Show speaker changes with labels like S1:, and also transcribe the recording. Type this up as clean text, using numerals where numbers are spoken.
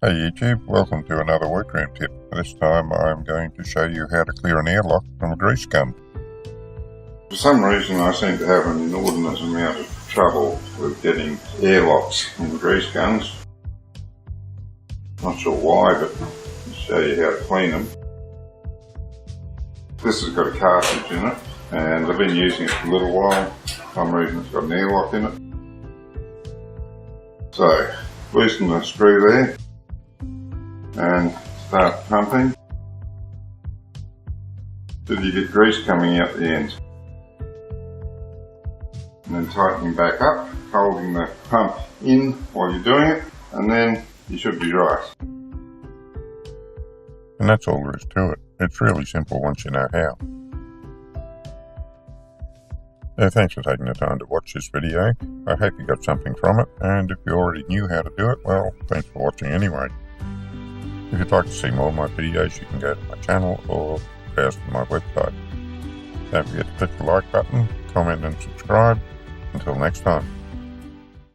S1: Hey YouTube, welcome to another workroom tip. This time I'm going to show you how to clear an airlock from a grease gun. For some reason I seem to have an inordinate amount of trouble with getting airlocks in grease guns. Not sure why, but I'll show you how to clean them. This has got a cartridge in it and I've been using it for a little while. For some reason it's got an airlock in it. So, loosen the screw there and start pumping till you get grease coming out the end. And then tightening back up, holding the pump in while you're doing it, and then you should be right. And that's all there is to it. It's really simple once you know how. Thanks for taking the time to watch this video. I hope you got something from it, and if you already knew how to do it, well, thanks for watching anyway. If you'd like to see more of my videos, you can go to my channel or browse to my website. Don't forget to click the like button, comment and subscribe. Until next time.